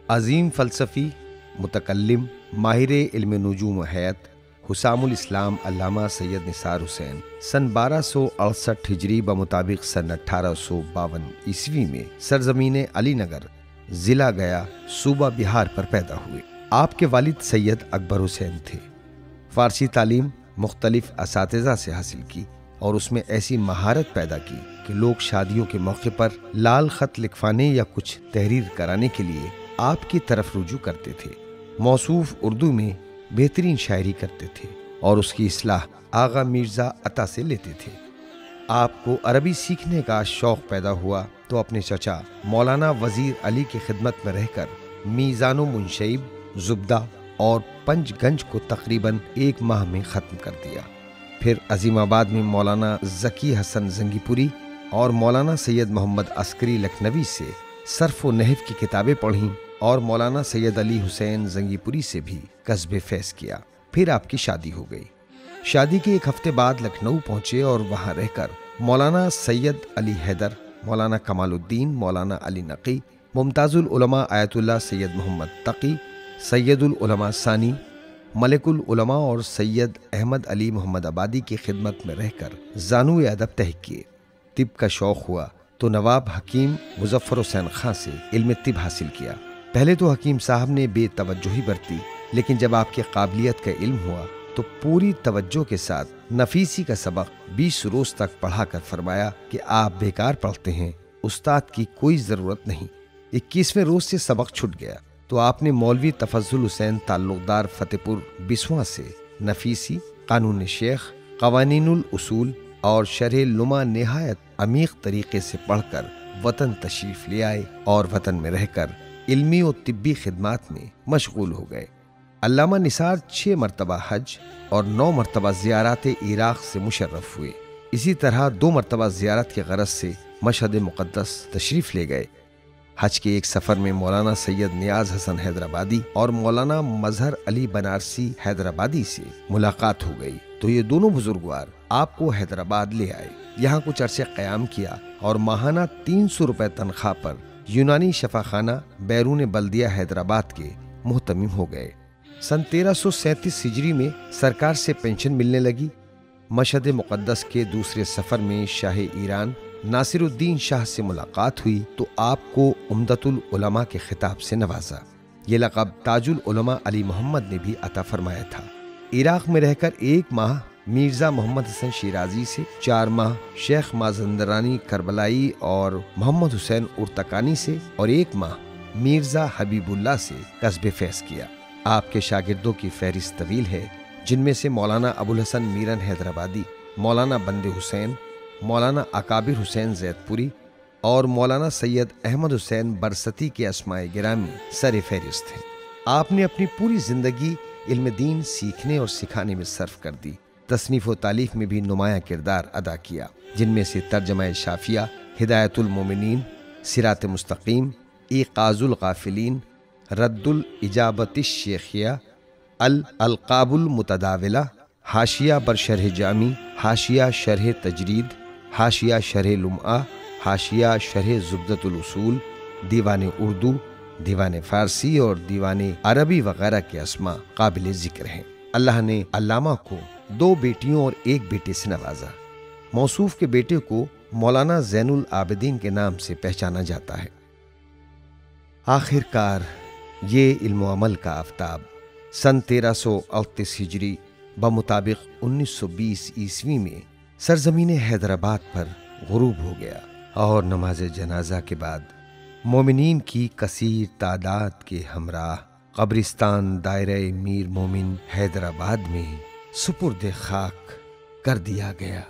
अजीम फ़लसफ़ी, मुतकल्लिम, माहिर इल्म नुजूम हयात हुसामुल इस्लाम अल्लामा सैयद निसार हुसैन सन 1268 हिजरी बमुताबिक सन 1852 ईस्वी में सरजमीन अलीनगर, ज़िला गया, सूबा बिहार पर पैदा हुए। आपके वालिद सैयद अकबर हुसैन थे। फ़ारसी तालीम मुख्तलिफ असातिज़ा से हासिल की और उसमें ऐसी महारत पैदा की कि लोग शादियों के मौके पर लाल ख़त लिखवाने या कुछ तहरीर कराने के लिए आपकी तरफ रुजू करते थे। मौसूफ उर्दू में बेहतरीन शायरी करते थे और उसकी इस्लाह आगा मिर्ज़ा अता से लेते थे। आपको अरबी सीखने का शौक़ पैदा हुआ तो अपने चचा मौलाना वज़ीर अली की खिदमत में रहकर मीज़ानो मुनशइब, ज़ुब्दा और पंचगंज को तकरीबन 1 माह में ख़त्म कर दिया। फिर अजीमाबाद में मौलाना ज़की हसन ज़ंगीपुरी और मौलाना सैयद मोहम्मद अस्करी लखनवी से सर्फ़ व नहव की किताबें पढ़ीं और मौलाना सैयद अली हुसैन ज़ंगीपुरी से भी कस्बे फैज़ किया। फिर आपकी शादी हो गई। शादी के 1 हफ्ते बाद लखनऊ पहुंचे और वहां रहकर मौलाना सैयद अली हैदर, मौलाना कमालुद्दीन, मौलाना अली नकी, मुमताज़ुल उलमा आयतुल्लाह सैयद मोहम्मद तकी, सैयदुल उलमा सानी, मलिकुल उलमा और सैयद अहमद अली मोहम्मद आबादी की खिदमत में रहकर ज़ानुए अदब तहक़ किए। तिब का शौक़ हुआ तो नवाब हकीम मुज़फ़्फ़र हुसैन खां से इल्म तिब हासिल किया। पहले तो हकीम साहब ने बेतवज्जोही बरती, लेकिन जब आपके काबिलियत का इल्म हुआ तो पूरी तवज्जो के साथ नफीसी का सबक 20 रोज़ तक पढ़ाकर फरमाया कि आप बेकार पढ़ते हैं, उस्ताद की कोई ज़रूरत नहीं। 21वें रोज़ से सबक छूट गया तो आपने मौलवी तफज़्ज़ुल हुसैन ताल्लुक़दार फ़तेहपुर बिस्वा से नफीसी, कानून शेख, क़वानीनुल उसूल और शरह लुमा निहायत अमीक़ तरीक़े से पढ़कर वतन तशरीफ़ ले आए और वतन में रहकर इल्मी और तिब्बी खिदमात में मशगूल हो गए। अल्लामा निसार 6 मरतबा हज और 9 मरतबा ज़ियारत इराक़ से मुशर्रफ हुए। इसी तरह 2 मरतबा ज़ियारत के गरज से मशहद मुक़द्दस तशरीफ़ ले गए। हज के एक सफ़र में मौलाना सैयद नियाज़ हसन हैदराबादी और मौलाना मजहर अली बनारसी हैदराबादी से मुलाकात हो गई तो ये दोनों बुजुर्गवार आपको हैदराबाद ले आए। यहाँ कुछ अरसे क़याम किया और माहाना 300 रुपये तनख्वाह पर यूनानी शफाखाना बैरून बल्दिया हैदराबाद के मुहतमिम हो गए। सन 1337 हिजरी में सरकार से पेंशन मिलने लगी। मशहद मुक़द्दस के दूसरे सफ़र में शाह ईरान नासिरुद्दीन शाह से मुलाकात हुई तो आपको उम्दतुल उलमा के खिताब से नवाजा। ये लक़ब ताजुल उलमा अली मोहम्मद ने भी अता फरमाया था। इराक़ में रहकर 1 माह मिर्ज़ा मोहम्मद हसन शिराजी से, 4 माह शेख माज़ंदरानी करबलाई और मोहम्मद हुसैन उर्तकानी से और 1 माह मिर्ज़ा हबीबुल्लाह से कस्बे फैज़ किया। आपके शागिर्दों की फहरिस्त तवील है, जिनमें से मौलाना अबुल हसन मीरन हैदराबादी, मौलाना बंदे हुसैन, मौलाना अकाबिर हुसैन ज़ैदपुरी और मौलाना सैयद अहमद हुसैन बरसती के अस्माए गिरामी सर फहरिस्त हैं। आपने अपनी पूरी ज़िंदगी इल्म दीन सीखने और सिखाने में सर्फ कर दी। तसनीफ़ व तालीफ में भी नुमाया किरदार अदा किया, जिनमें से तर्जमा शाफिया, हिदायतुल मोमिनीन, सिरात मुस्तकीम, इक़ाज़ुल गाफिलीन, रद्दुल इजाबतिश शेखिया, अलक़ाबुल मुतदाविला, हाशिया बर शरह जामी, हाशिया शरह तजरीद, हाशिया शरह लुमआ, हाशिया शरह ज़ुब्दतुल उसूल, दीवान उर्दू, दीवान फ़ारसी और दीवान अरबी वगैरह के अस्मा काबिल ज़िक्र हैं। अल्लाह ने अल्लामा को 2 बेटियों और 1 बेटे से नवाजा। मौसूफ के बेटे को मौलाना ज़ैनुल आबिदीन के नाम से पहचाना जाता है। आखिरकार ये इल्म अमल का आफ्ताब सन 1338 हिजरी बमुताबिक 1920 ईस्वी में सरजमीन हैदराबाद पर गुरूब हो गया और नमाज जनाजा के बाद मोमिनीन की कसीर तादाद के हमराह कब्रिस्तान दायरे मीर मोमिन हैदराबाद में सुपुर्द खाक कर दिया गया।